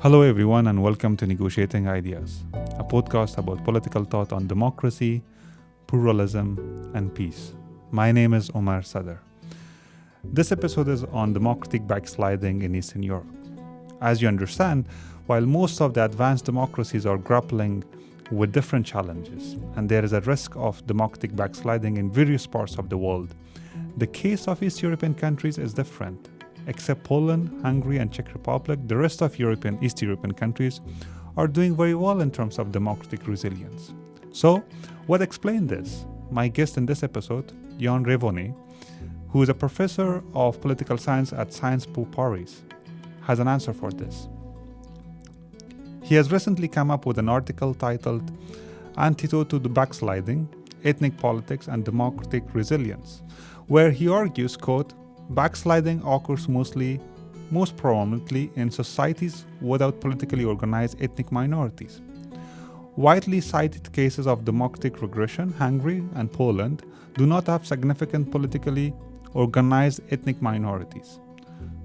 Hello, everyone, and welcome to Negotiating Ideas, a podcast about political thought on democracy, pluralism, and peace. My name is Omar Sadr. This episode is on democratic backsliding in Eastern Europe. As you understand, while most of the advanced democracies are grappling with different challenges, and there is a risk of democratic backsliding in various parts of the world, the case of East European countries is different. Except Poland, Hungary, and Czech Republic, the rest of East European countries are doing very well in terms of democratic resilience. So, what explains this? My guest in this episode, Jan Rovny, who is a professor of political science at Sciences Po Paris, has an answer for this. He has recently come up with an article titled Antidote to the Backsliding, Ethnic Politics and Democratic Resilience, where he argues, quote, backsliding occurs most prominently in societies without politically organized ethnic minorities. Widely cited cases of democratic regression, Hungary and Poland, do not have significant politically organized ethnic minorities.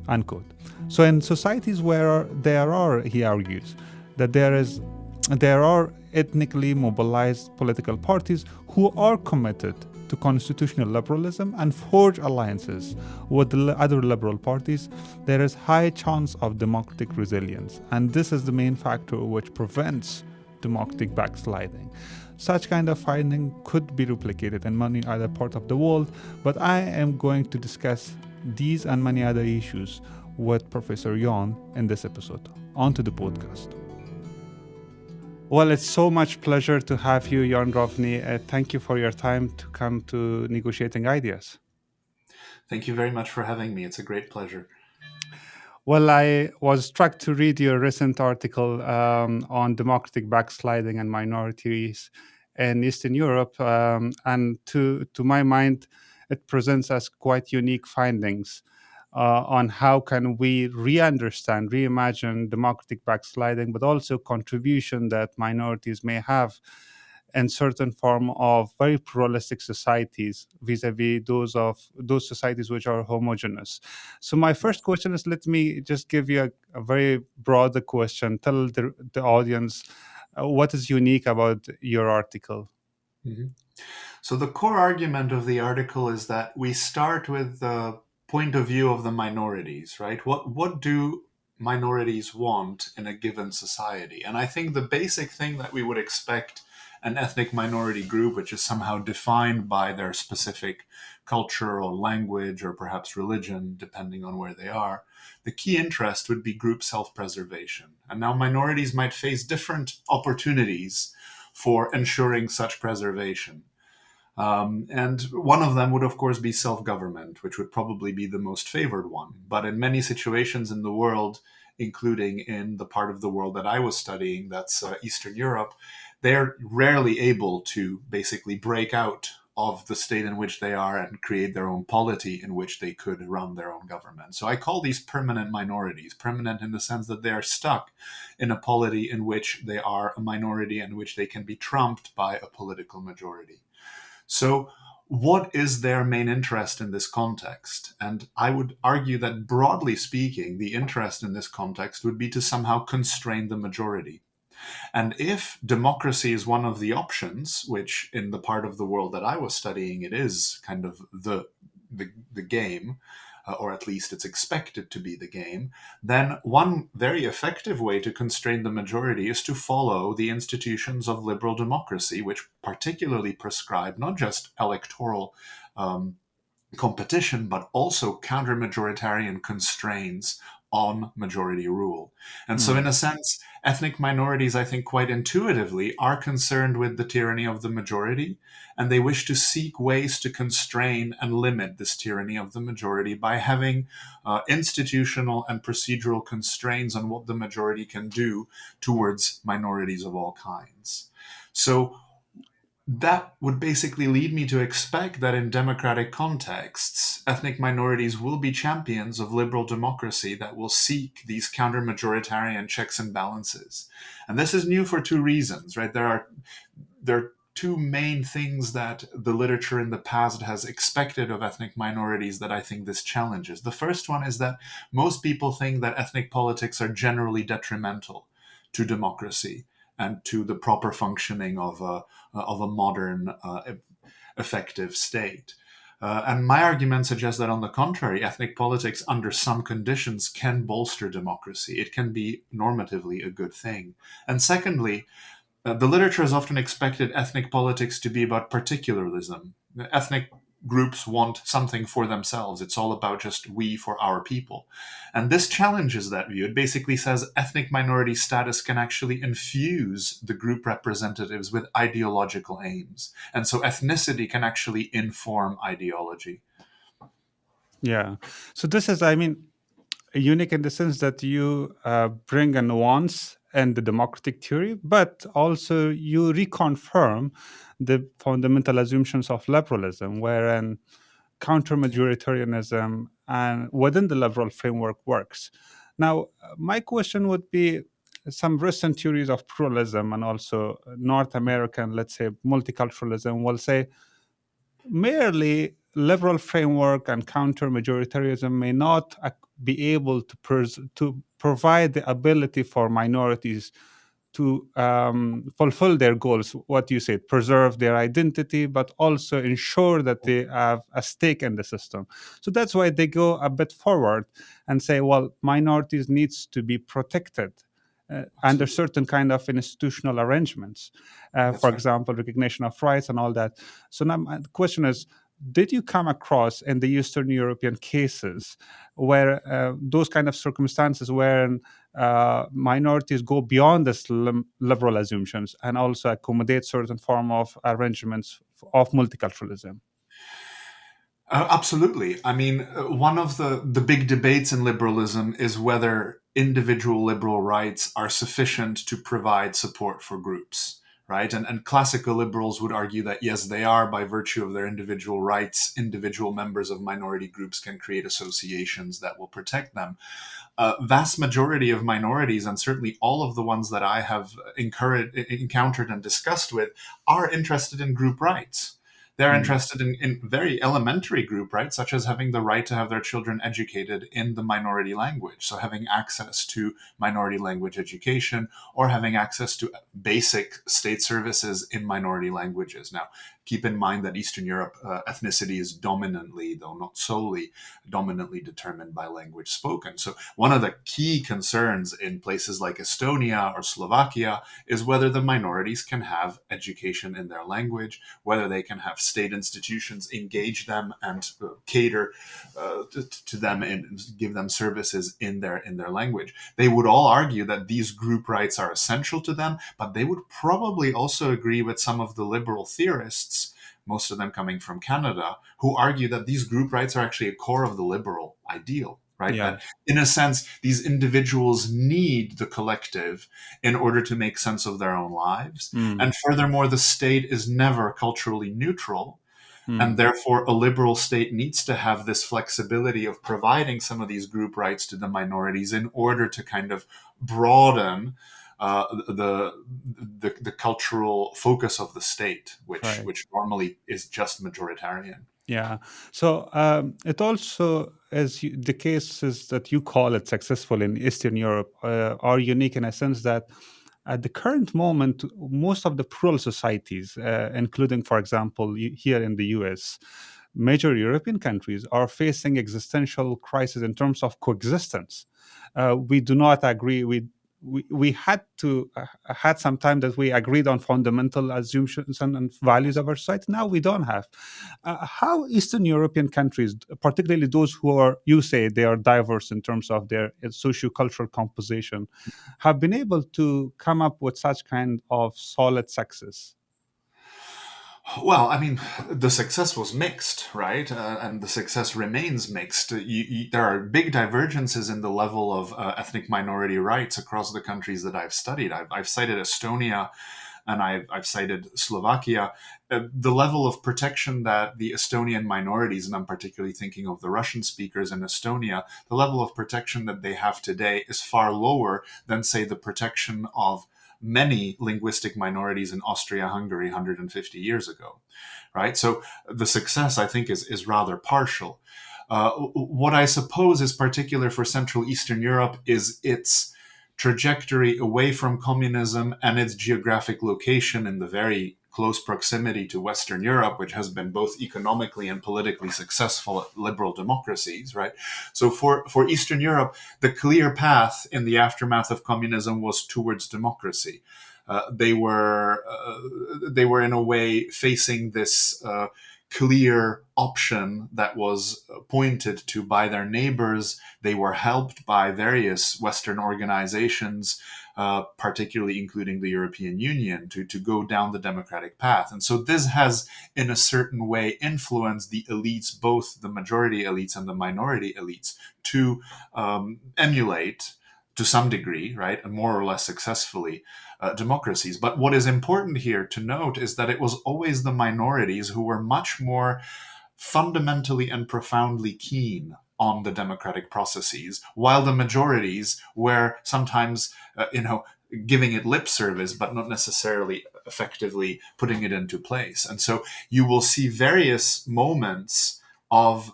Unquote. So in societies where there are, he argues, that there are ethnically mobilized political parties who are committed to constitutional liberalism and forge alliances with the other liberal parties, there is high chance of democratic resilience. And this is the main factor which prevents democratic backsliding. Such kind of finding could be replicated in many other parts of the world, but I am going to discuss these and many other issues with Professor Jan in this episode. On to the podcast. Well, it's so much pleasure to have you, Jan Rovny. Thank you for your time to come to Negotiating Ideas. Thank you very much for having me. It's a great pleasure. Well, I was struck to read your recent article on democratic backsliding and minorities in Eastern Europe. And to my mind, it presents us quite unique findings on how can we re-understand, reimagine democratic backsliding, but also contribution that minorities may have in certain form of very pluralistic societies vis-a-vis those societies which are homogeneous. So my first question is, let me just give you a very broad question. Tell the audience what is unique about your article. Mhm. So the core argument of the article is that we start with the point of view of the minorities, right? What do minorities want in a given society? And I think the basic thing that we would expect an ethnic minority group, which is somehow defined by their specific culture or language or perhaps religion, depending on where they are, the key interest would be group self-preservation. And now minorities might face different opportunities for ensuring such preservation. And one of them would, of course, be self-government, which would probably be the most favored one. But in many situations in the world, including in the part of the world that I was studying, that's Eastern Europe, they're rarely able to basically break out of the state in which they are and create their own polity in which they could run their own government. So I call these permanent minorities, permanent in the sense that they are stuck in a polity in which they are a minority and which they can be trumped by a political majority. So what is their main interest in this context? And I would argue that broadly speaking, the interest in this context would be to somehow constrain the majority. And if democracy is one of the options, which in the part of the world that I was studying, it is kind of the game, or at least it's expected to be the game, then one very effective way to constrain the majority is to follow the institutions of liberal democracy, which particularly prescribe not just electoral competition, but also counter-majoritarian constraints on majority rule. And so in a sense, ethnic minorities, I think quite intuitively, are concerned with the tyranny of the majority, and they wish to seek ways to constrain and limit this tyranny of the majority by having institutional and procedural constraints on what the majority can do towards minorities of all kinds. So that would basically lead me to expect that in democratic contexts, ethnic minorities will be champions of liberal democracy that will seek these counter-majoritarian checks and balances. And this is new for two reasons, right? There are two main things that the literature in the past has expected of ethnic minorities that I think this challenges. The first one is that most people think that ethnic politics are generally detrimental to democracy and to the proper functioning of a modern, effective state. And my argument suggests that, on the contrary, ethnic politics, under some conditions, can bolster democracy. It can be normatively a good thing. And secondly, the literature has often expected ethnic politics to be about particularism. Ethnic groups want something for themselves. It's all about just we for our people. And this challenges that view. It basically says ethnic minority status can actually infuse the group representatives with ideological aims. And so ethnicity can actually inform ideology. Yeah. So this is, I mean, unique in the sense that you bring a nuance and the democratic theory, but also you reconfirm the fundamental assumptions of liberalism, wherein counter-majoritarianism and within the liberal framework works. Now, my question would be some recent theories of pluralism and also North American, let's say, multiculturalism will say merely liberal framework and counter-majoritarianism may not be able to provide the ability for minorities to fulfill their goals, what you said, preserve their identity, but also ensure that they have a stake in the system. So that's why they go a bit forward and say, well, minorities needs to be protected under Absolutely. certain kind of institutional arrangements, That's for right. example, recognition of rights and all that. So now my question is, did you come across in the Eastern European cases where those kind of circumstances where minorities go beyond this liberal assumptions and also accommodate certain form of arrangements of multiculturalism? Absolutely. I mean, one of the big debates in liberalism is whether individual liberal rights are sufficient to provide support for groups, right? And classical liberals would argue that yes, they are. By virtue of their individual rights, individual members of minority groups can create associations that will protect them. Vast majority of minorities, and certainly all of the ones that I have encountered and discussed with, are interested in group rights. They're Mm, interested in very elementary group rights, such as having the right to have their children educated in the minority language. So, having access to minority language education or having access to basic state services in minority languages. Now, keep in mind that Eastern Europe ethnicity is dominantly, though not solely, dominantly determined by language spoken. So, one of the key concerns in places like Estonia or Slovakia is whether the minorities can have education in their language, whether they can have state institutions engage them and cater to them and give them services in their language. They would all argue that these group rights are essential to them, but they would probably also agree with some of the liberal theorists, most of them coming from Canada, who argue that these group rights are actually a core of the liberal ideal, right? yeah. That in a sense, these individuals need the collective in order to make sense of their own lives. Mm, And furthermore, the state is never culturally neutral. And mm, therefore, a liberal state needs to have this flexibility of providing some of these group rights to the minorities in order to kind of broaden the cultural focus of the state, right. which normally is just majoritarian. Yeah. So it also, the cases that you call it successful in Eastern Europe are unique in a sense that at the current moment, most of the plural societies, including, for example, here in the US, major European countries are facing existential crisis in terms of coexistence. We do not agree. We had to had some time that we agreed on fundamental assumptions and values of our society. Now we don't have. How Eastern European countries, particularly those who are, you say, they are diverse in terms of their socio-cultural composition, have been able to come up with such kind of solid success? Well, I mean, the success was mixed, right? And the success remains mixed. There are big divergences in the level of ethnic minority rights across the countries that I've studied. I've cited Estonia and I've cited Slovakia. The level of protection that the Estonian minorities, and I'm particularly thinking of the Russian speakers in Estonia, the level of protection that they have today is far lower than, say, the protection of many linguistic minorities in Austria-Hungary 150 years ago, right? So the success, I think, is rather partial. What I suppose is particular for Central Eastern Europe is its trajectory away from communism and its geographic location in the very close proximity to Western Europe, which has been both economically and politically successful liberal democracies, right? So for Eastern Europe, the clear path in the aftermath of communism was towards democracy. They were in a way facing this clear option that was pointed to by their neighbors. They were helped by various Western organizations, particularly including the European Union, to go down the democratic path. And so this has, in a certain way, influenced the elites, both the majority elites and the minority elites, to emulate, to some degree, right, and more or less successfully, democracies. But what is important here to note is that it was always the minorities who were much more fundamentally and profoundly keen on the democratic processes, while the majorities were sometimes, giving it lip service, but not necessarily effectively putting it into place. And so you will see various moments of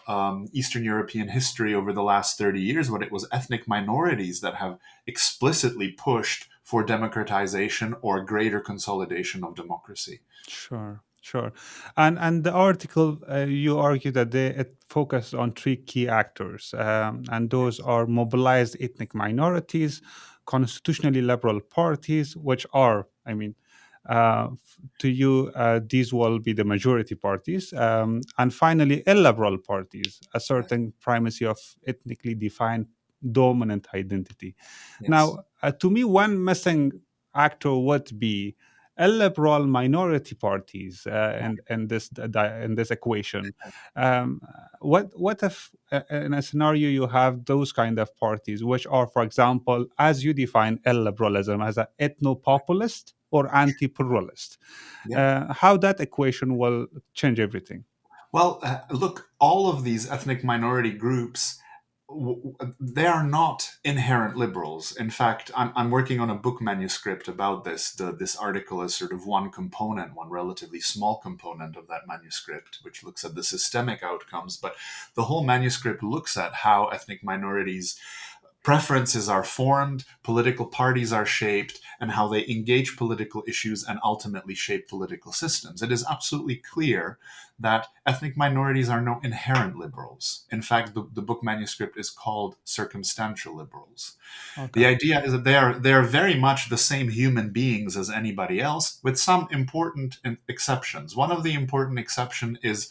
Eastern European history over the last 30 years when it was ethnic minorities that have explicitly pushed for democratization or greater consolidation of democracy. Sure, sure. And the article, you argue that it focused on three key actors, and those are mobilized ethnic minorities, constitutionally liberal parties, which are, to you, these will be the majority parties, and finally, illiberal parties, a Right. certain primacy of ethnically defined dominant identity. Yes. Now, to me, one missing actor would be illiberal minority parties in this equation. Um, what if in a scenario you have those kind of parties, which are, for example, as you define illiberalism as an ethno-populist or anti-pluralist? Yeah. How that equation will change everything? Well, look, all of these ethnic minority groups, they are not inherent liberals. In fact, I'm working on a book manuscript about this. This article is sort of one component, one relatively small component of that manuscript, which looks at the systemic outcomes. But the whole manuscript looks at how ethnic minorities preferences are formed, political parties are shaped, and how they engage political issues and ultimately shape political systems. It is absolutely clear that ethnic minorities are no inherent liberals. In fact, the book manuscript is called Circumstantial Liberals. The Okay. idea is that they are very much the same human beings as anybody else, with some important exceptions. One of the important exception is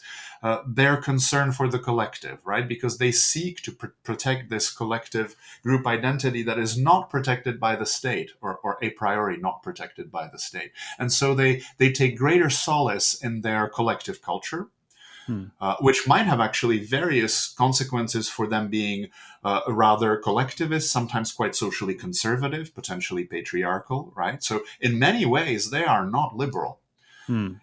their concern for the collective, right? Because they seek to protect this collective group identity that is not protected by the state, or a priori not protected by the state. And so they take greater solace in their collective culture, Hmm. which might have actually various consequences for them being rather collectivist, sometimes quite socially conservative, potentially patriarchal, right? So in many ways, they are not liberal. Hmm.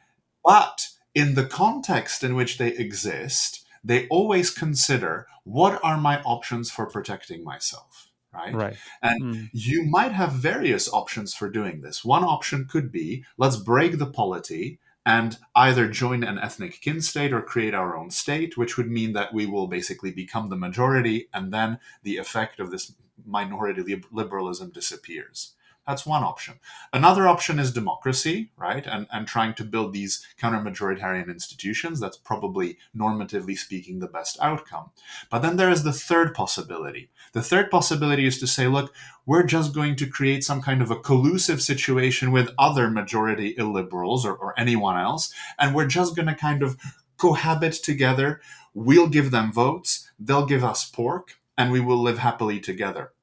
But in the context in which they exist, they always consider, what are my options for protecting myself, right? Right. And Hmm. you might have various options for doing this. One option could be, let's break the polity and either join an ethnic kin state or create our own state, which would mean that we will basically become the majority, and then the effect of this minority liberalism disappears. That's one option. Another option is democracy, right? And trying to build these counter-majoritarian institutions. That's probably, normatively speaking, the best outcome. But then there is the third possibility. The third possibility is to say, look, we're just going to create some kind of a collusive situation with other majority illiberals, or anyone else, and we're just going to kind of cohabit together. We'll give them votes, they'll give us pork, and we will live happily together.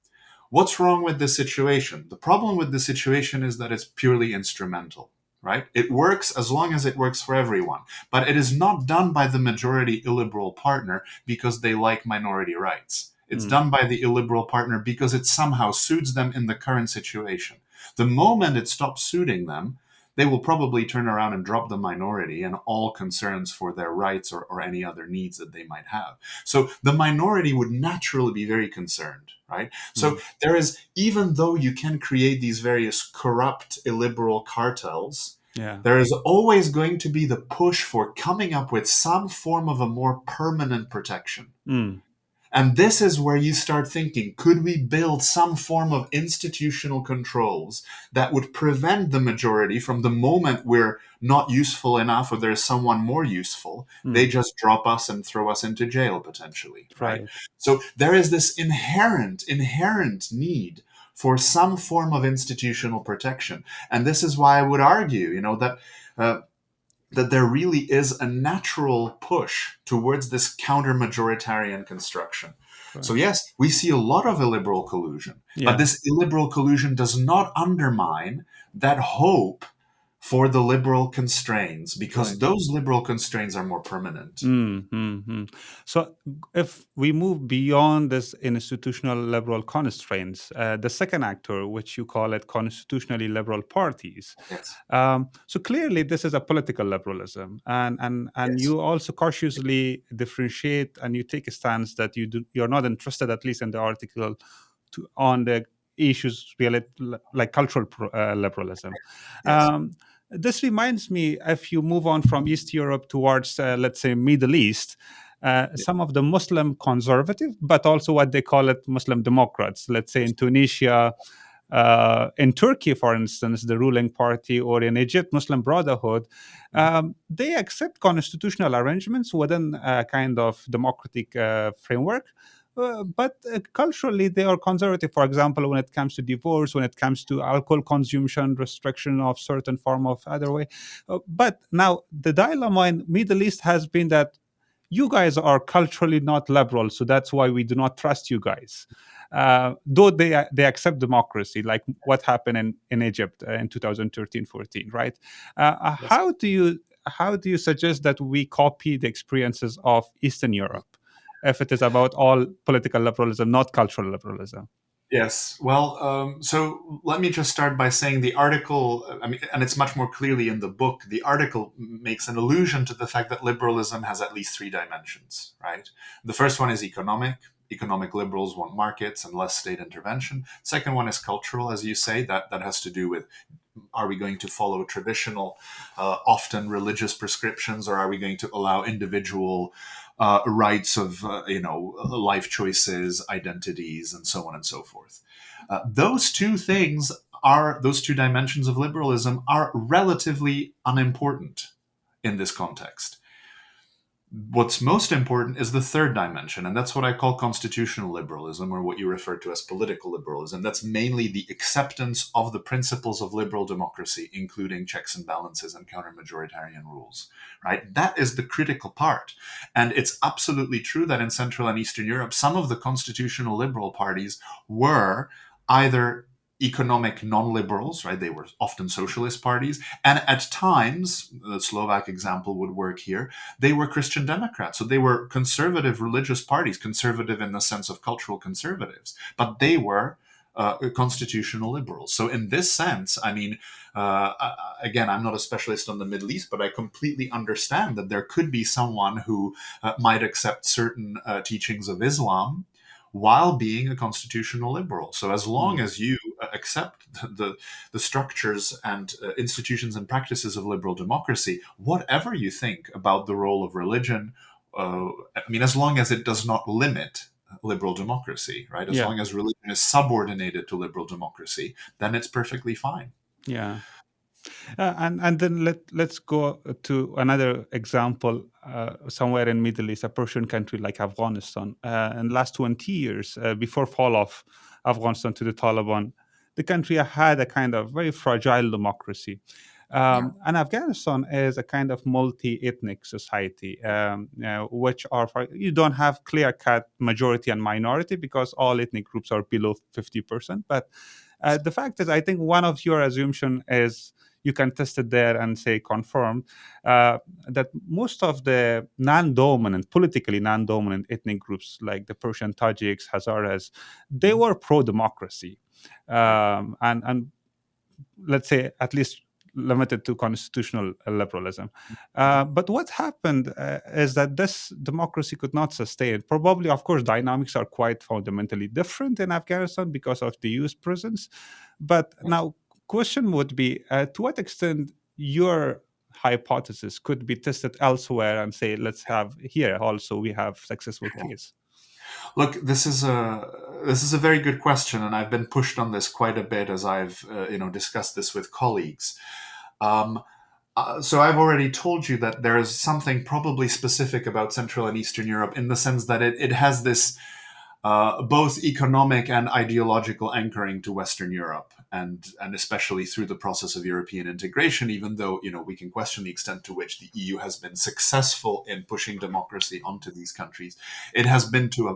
What's wrong with this situation? The problem with this situation is that it's purely instrumental, right? It works as long as it works for everyone, but it is not done by the majority illiberal partner because they like minority rights. It's Hmm. done by the illiberal partner because it somehow suits them in the current situation. The moment it stops suiting them, they will probably turn around and drop the minority and all concerns for their rights or any other needs that they might have. So the minority would naturally be very concerned, right? So there is, even though you can create these various corrupt, illiberal cartels, Yeah. there is always going to be the push for coming up with some form of a more permanent protection. Mm. And this is where you start thinking, could we build some form of institutional controls that would prevent the majority from the moment we're not useful enough or there's someone more useful, they just drop us and throw us into jail potentially, right? Right. So there is this inherent need for some form of institutional protection. And this is why I would argue, uh, that there really is a natural push towards this counter-majoritarian construction. So Right. yes, we see a lot of illiberal collusion, but Yeah. this illiberal collusion does not undermine that hope for the liberal constraints, because Right. those liberal constraints are more permanent. So, if we move beyond this institutional liberal constraints, the second actor, which you call it constitutionally liberal parties, Yes. so clearly this is a political liberalism, and Yes. you also cautiously differentiate and you take a stance that you're not interested, at least in the article, on the issues related like cultural liberalism. Yes. Um, this reminds me, if you move on from East Europe towards, let's say, Middle East, some of the Muslim conservative, but also what they call it Muslim Democrats, let's say in Tunisia, in Turkey, for instance, the ruling party, or in Egypt, Muslim Brotherhood, they accept constitutional arrangements within a kind of democratic framework. But culturally, they are conservative. For example, when it comes to divorce, when it comes to alcohol consumption, restriction of certain form of other way. But now the dilemma in Middle East has been that you guys are culturally not liberal, so that's why we do not trust you guys. Though they accept democracy, like what happened in Egypt in 2013-14, right? Yes. How do you suggest that we copy the experiences of Eastern Europe, if it is about all political liberalism, not cultural liberalism? Yes. Well, so let me just start by saying the article, I mean, and it's much more clearly in the book, the article makes an allusion to the fact that liberalism has at least three dimensions, right? The first one is economic. Economic liberals want markets and less state intervention. Second one is cultural, as you say, that has to do with, are we going to follow traditional, often religious prescriptions, or are we going to allow individual rights of life choices, identities, and so on and so forth? Those two dimensions of liberalism are relatively unimportant in this context. What's most important is the third dimension, and that's what I call constitutional liberalism, or what you refer to as political liberalism. That's mainly the acceptance of the principles of liberal democracy, including checks and balances and counter-majoritarian rules, right? That is the critical part. And it's absolutely true that in Central and Eastern Europe, some of the constitutional liberal parties were either economic non-liberals, right? They were often socialist parties. And at times, the Slovak example would work here, they were Christian Democrats. So they were conservative religious parties, conservative in the sense of cultural conservatives, but they were constitutional liberals. So in this sense, I mean, again, I'm not a specialist on the Middle East, but I completely understand that there could be someone who might accept certain teachings of Islam while being a constitutional liberal. So as long Mm. as you accept the structures and institutions and practices of liberal democracy, whatever you think about the role of religion, I mean, as long as it does not limit liberal democracy, right? As Yeah. long as religion is subordinated to liberal democracy, then it's perfectly fine. Yeah. And then let's go to another example, somewhere in Middle East, a Persian country like Afghanistan. In the last 20 years, before fall of Afghanistan to the Taliban, the country had a kind of very fragile democracy. Yeah. And Afghanistan is a kind of multi-ethnic society, which are you don't have clear-cut majority and minority because all ethnic groups are below 50%. But the fact is, I think one of your assumption is you can test it there and say confirmed that most of the politically non-dominant ethnic groups like the Persian Tajiks, Hazaras, they were pro-democracy, Right. and let's say at least limited to constitutional liberalism. But what happened is that this democracy could not sustain. Probably, of course, dynamics are quite fundamentally different in Afghanistan because of the U.S. presence. But now, question would be, to what extent your hypothesis could be tested elsewhere and say, let's have here also we have successful case. Look, this is a very good question, and I've been pushed on this quite a bit as I've discussed this with colleagues. Um, so I've already told you that there is something probably specific about Central and Eastern Europe in the sense that it has this both economic and ideological anchoring to Western Europe, and especially through the process of European integration. Even though we can question the extent to which the EU has been successful in pushing democracy onto these countries, it has been to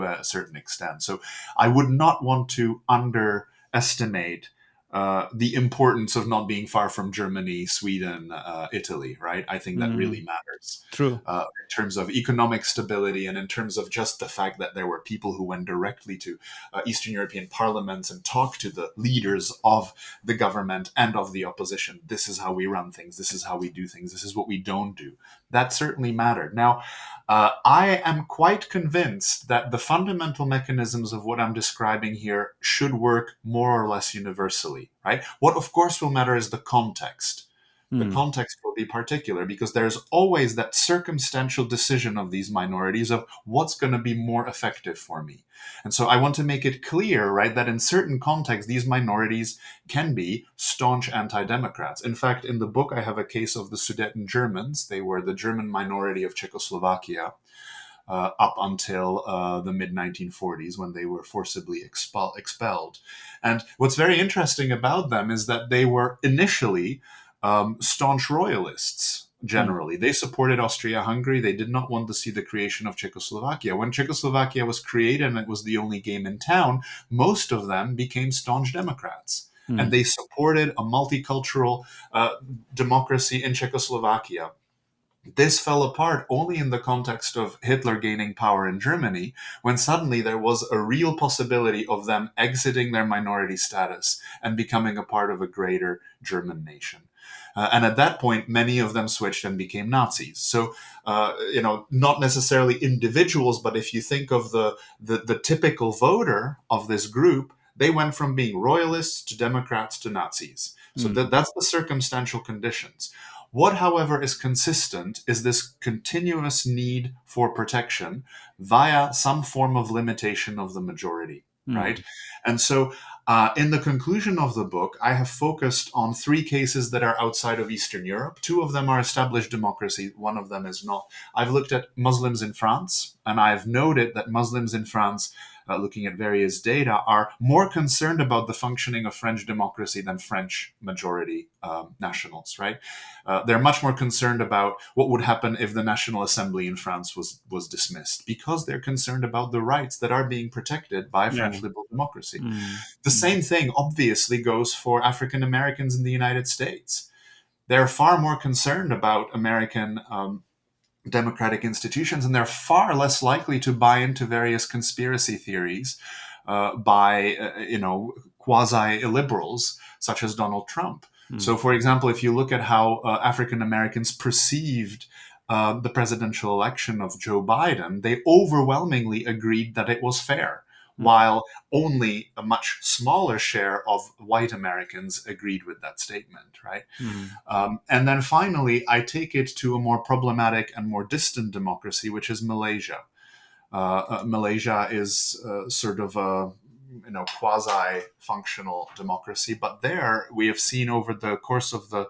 a certain extent. So I would not want to underestimate the importance of not being far from Germany, Sweden, Italy, right? I think that really matters. True. In terms of economic stability and in terms of just the fact that there were people who went directly to Eastern European parliaments and talked to the leaders of the government and of the opposition. This is how we run things. This is how we do things. This is what we don't do. That certainly mattered. Now, I am quite convinced that the fundamental mechanisms of what I'm describing here should work more or less universally, right? What, of course, will matter is the context. The context will be particular because there's always that circumstantial decision of these minorities of what's going to be more effective for me. And so I want to make it clear, right, that in certain contexts, these minorities can be staunch anti-democrats. In fact, in the book, I have a case of the Sudeten Germans. They were the German minority of Czechoslovakia up until the mid-1940s when they were forcibly expelled. And what's very interesting about them is that they were initially staunch royalists. Generally, they supported Austria-Hungary. They did not want to see the creation of Czechoslovakia. When Czechoslovakia was created and it was the only game in town, most of them became staunch Democrats. And they supported a multicultural democracy in Czechoslovakia. This fell apart only in the context of Hitler gaining power in Germany, when suddenly there was a real possibility of them exiting their minority status and becoming a part of a greater German nation. And at that point, many of them switched and became Nazis. So, not necessarily individuals, but if you think of the typical voter of this group, they went from being royalists to Democrats to Nazis. So that's the circumstantial conditions. What, however, is consistent is this continuous need for protection via some form of limitation of the majority, right? And so in the conclusion of the book, I have focused on 3 cases that are outside of Eastern Europe. 2 of them are established democracy. 1 of them is not. I've looked at Muslims in France, and I've noted that Muslims in France, looking at various data, are more concerned about the functioning of French democracy than French majority nationals, right? They're much more concerned about what would happen if the National Assembly in France was dismissed, because they're concerned about the rights that are being protected by French liberal democracy. The same thing obviously goes for African Americans in the United States. They're far more concerned about American democratic institutions, and they're far less likely to buy into various conspiracy theories by quasi-liberals such as Donald Trump. So, for example, if you look at how African Americans perceived the presidential election of Joe Biden, they overwhelmingly agreed that it was fair, while only a much smaller share of white Americans agreed with that statement, right? And then finally, I take it to a more problematic and more distant democracy, which is Malaysia. Malaysia is sort of a quasi-functional democracy, but there we have seen over the course of the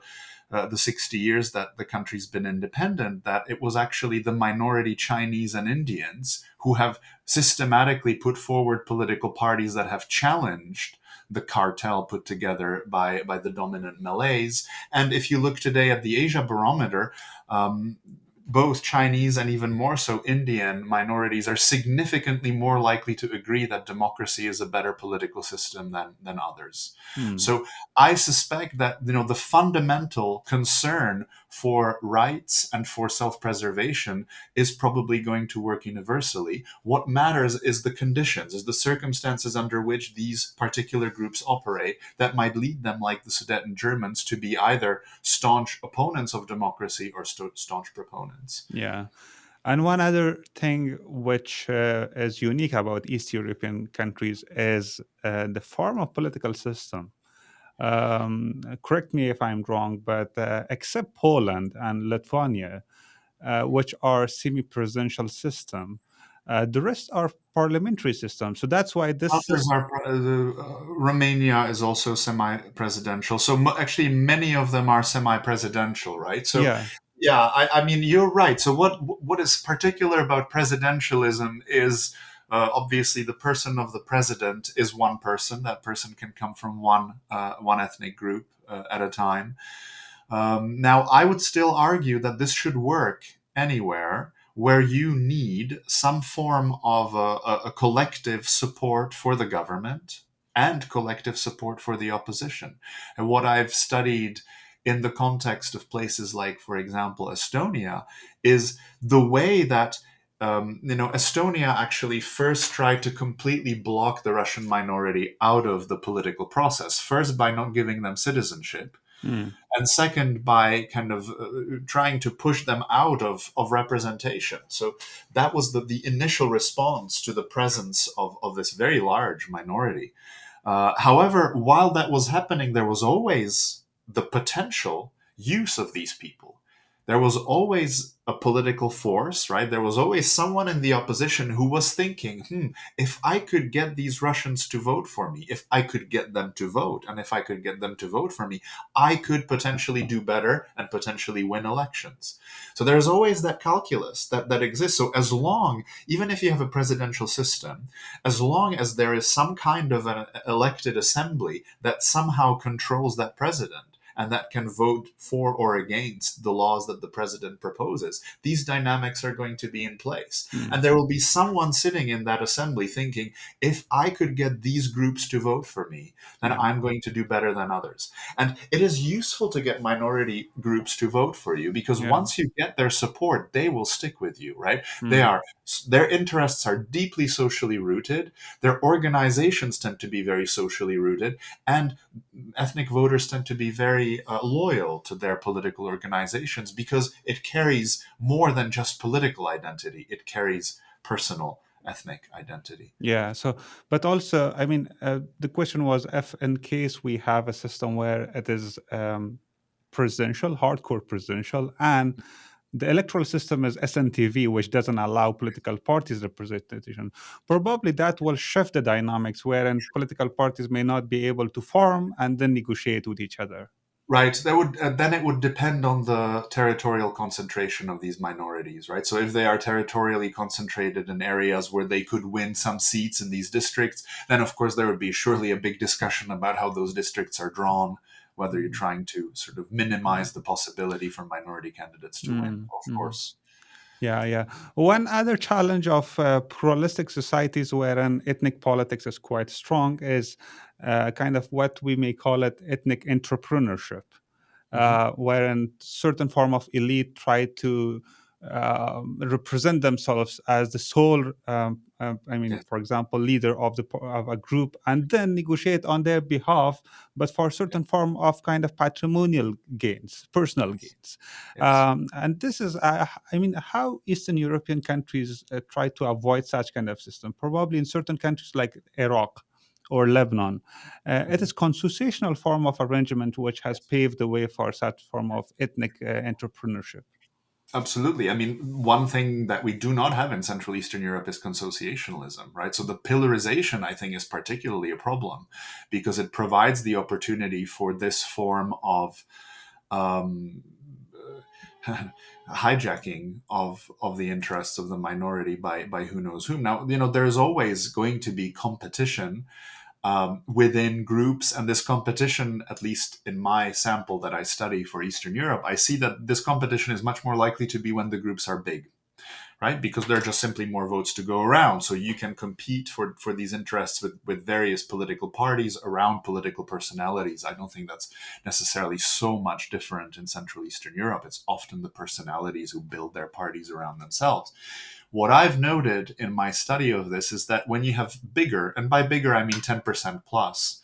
60 years that the country's been independent, that it was actually the minority Chinese and Indians who have systematically put forward political parties that have challenged the cartel put together by the dominant Malays. And if you look today at the Asia Barometer, both Chinese and even more so Indian minorities are significantly more likely to agree that democracy is a better political system than others. So I suspect that the fundamental concern for rights and for self-preservation is probably going to work universally. What matters is the conditions, is the circumstances under which these particular groups operate that might lead them, like the Sudeten Germans, to be either staunch opponents of democracy or staunch proponents. Yeah. And one other thing which is unique about East European countries is the form of political system. Correct me if I'm wrong, but except Poland and Lithuania, which are semi-presidential system, the rest are parliamentary systems. So that's why this Others system, are Romania is also semi-presidential. So actually, many of them are semi-presidential, right? So yeah, yeah, I mean, you're right. So what is particular about presidentialism is obviously the person of the president is one person. That person can come from one ethnic group at a time. Now, I would still argue that this should work anywhere where you need some form of a collective support for the government and collective support for the opposition. And what I've studied in the context of places like, for example, Estonia, is the way that Estonia actually first tried to completely block the Russian minority out of the political process. First, by not giving them citizenship, mm, and second by kind of trying to push them out of representation. So that was the initial response to the presence of this very large minority. However, while that was happening, there was always the potential use of these people. There was always a political force, right? There was always someone in the opposition who was thinking, if I could get these Russians to vote for me, if I could get them to vote, and if I could get them to vote for me, I could potentially do better and potentially win elections. So there's always that calculus that exists. So as long, even if you have a presidential system, as long as there is some kind of an elected assembly that somehow controls that president and that can vote for or against the laws that the president proposes, these dynamics are going to be in place. mm, And there will be someone sitting in that assembly thinking, if I could get these groups to vote for me, then yeah, I'm going to do better than others. And it is useful to get minority groups to vote for you, because yeah, once you get their support, they will stick with you, right? mm, Their interests are deeply socially rooted. Their organizations tend to be very socially rooted, and ethnic voters tend to be very loyal to their political organizations because it carries more than just political identity. It carries personal ethnic identity. yeah. So, but also, I mean, the question was if in case we have a system where it is presidential, hardcore presidential, and the electoral system is SNTV, which doesn't allow political parties representation. Probably that will shift the dynamics wherein political parties may not be able to form and then negotiate with each other. Right. That would then it would depend on the territorial concentration of these minorities, right? So if they are territorially concentrated in areas where they could win some seats in these districts, then of course there would be surely a big discussion about how those districts are drawn, whether you're trying to sort of minimize the possibility for minority candidates to win, Mm, of mm. course. Yeah, yeah. One other challenge of pluralistic societies wherein ethnic politics is quite strong is kind of what we may call it ethnic entrepreneurship, Hmm. wherein certain form of elite try to represent themselves as the sole, I mean, Yes. for example, leader of of a group, and then negotiate on their behalf, but for certain form of kind of patrimonial gains, personal Yes. gains. Yes. And this is, I mean, how Eastern European countries try to avoid such kind of system. Probably in certain countries like Iraq or Lebanon, it Mhm. is constitutional form of arrangement which has Yes. paved the way for such form of ethnic entrepreneurship. Absolutely. I mean, one thing that we do not have in Central Eastern Europe is consociationalism, right? So the pillarization, I think, is particularly a problem because it provides the opportunity for this form of um, hijacking of the interests of the minority by who knows whom. Now, there's always going to be competition within groups. And this competition, at least in my sample that I study for Eastern Europe, I see that this competition is much more likely to be when the groups are big, right? Because there are just simply more votes to go around. So you can compete for these interests with various political parties around political personalities. I don't think that's necessarily so much different in Central Eastern Europe. It's often the personalities who build their parties around themselves. What I've noted in my study of this is that when you have bigger, and by bigger I mean 10% plus,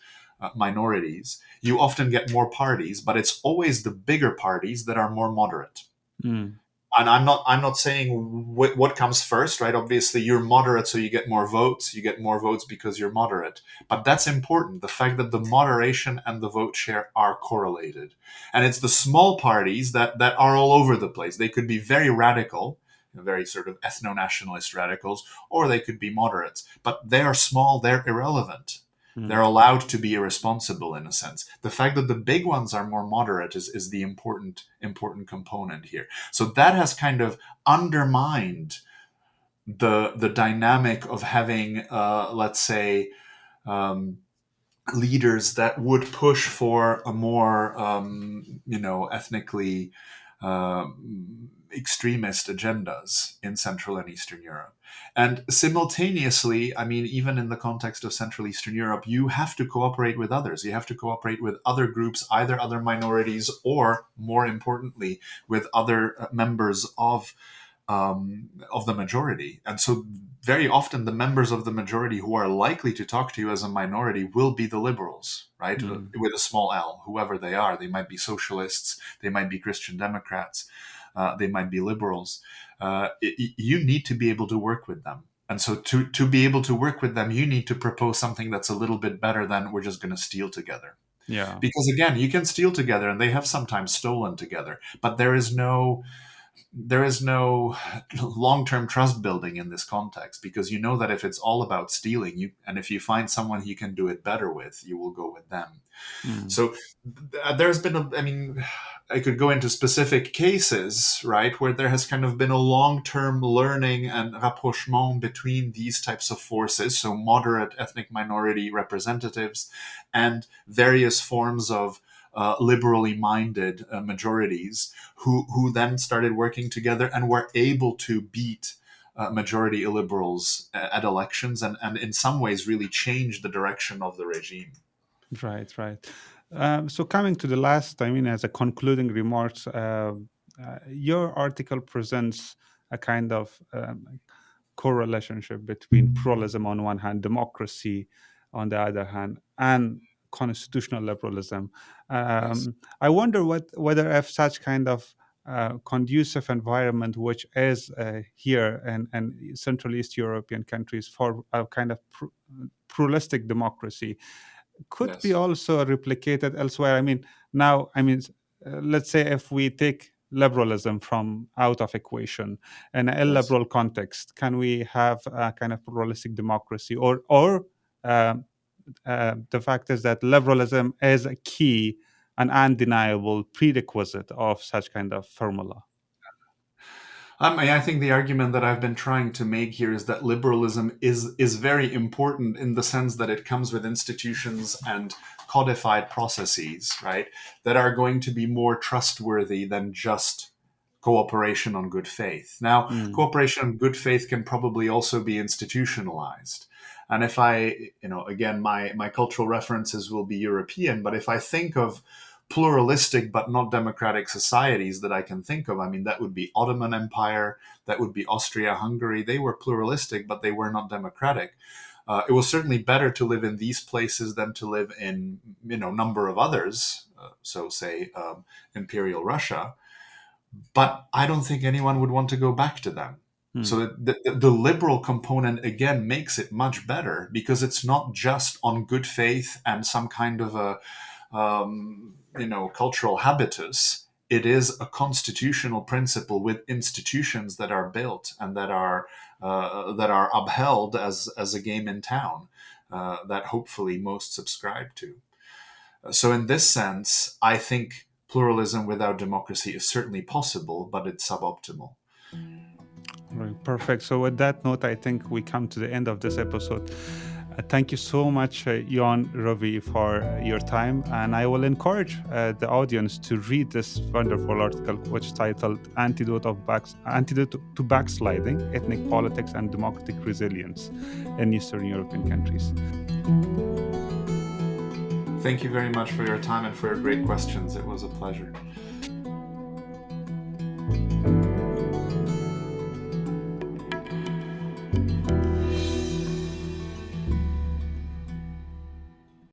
minorities, you often get more parties, but it's always the bigger parties that are more moderate. Mm. And I'm not saying what comes first, right? Obviously, you're moderate, so you get more votes. You get more votes because you're moderate, but that's important. The fact that the moderation and the vote share are correlated, and it's the small parties that are all over the place. They could be very radical, very sort of ethno-nationalist radicals, or they could be moderates, but they are small. They're irrelevant. They're Mm. allowed to be irresponsible in a sense. The fact that the big ones are more moderate is the important component here. So that has kind of undermined the dynamic of having, let's say, um, leaders that would push for a more, ethnically extremist agendas in Central and Eastern Europe. And simultaneously, I mean, even in the context of Central Eastern Europe, you have to cooperate with others. You have to cooperate with other groups, either other minorities or, more importantly, with other members of the majority. And so very often the members of the majority who are likely to talk to you as a minority will be the liberals, right? Mm. With a small L, whoever they are. They might be socialists, they might be Christian Democrats, they might be liberals. You need to be able to work with them. And so to be able to work with them, you need to propose something that's a little bit better than we're just going to steal together. Yeah. Because again, you can steal together, and they have sometimes stolen together, but there is no long-term trust building in this context, because you know that if it's all about stealing, and if you find someone you can do it better with, you will go with them. Mm. So there's been I mean, I could go into specific cases, right, where there has kind of been a long-term learning and rapprochement between these types of forces, so moderate ethnic minority representatives and various forms of liberally minded majorities who then started working together and were able to beat majority illiberals at elections, and in some ways really change the direction of the regime. Right, right. So coming to the last, I mean, as a concluding remarks, your article presents a kind of correlationship between pluralism on one hand, democracy on the other hand, and constitutional liberalism. Yes. I wonder whether if such kind of conducive environment, which is here in Central East European countries for a kind of pluralistic democracy, could be Yes. also replicated elsewhere. I mean, now, I mean, let's say if we take liberalism from out of equation in an Yes. illiberal context, can we have a kind of pluralistic democracy, or um, the fact is that liberalism is a key and undeniable prerequisite of such kind of formula? I think the argument that I've been trying to make here is that liberalism is very important in the sense that it comes with institutions and codified processes, right, that are going to be more trustworthy than just cooperation on good faith. Now, Mm. cooperation on good faith can probably also be institutionalized. And if again, my cultural references will be European, but if I think of pluralistic but not democratic societies that I can think of, I mean, that would be Ottoman Empire, that would be Austria-Hungary. They were pluralistic, but they were not democratic. It was certainly better to live in these places than to live in, number of others. So say Imperial Russia, but I don't think anyone would want to go back to them. Mm. So the liberal component again makes it much better, because it's not just on good faith and some kind of a cultural habitus. It is a constitutional principle with institutions that are built and that are upheld as a game in town, that hopefully most subscribe to. So in this sense, I think pluralism without democracy is certainly possible, but it's suboptimal. Right, perfect. So, with that note, I think we come to the end of this episode. Thank you so much, Jan Rovny, for your time. And I will encourage the audience to read this wonderful article, which is titled Antidote to Backsliding, Ethnic Politics and Democratic Resilience in Eastern European Countries. Thank you very much for your time and for your great questions. It was a pleasure.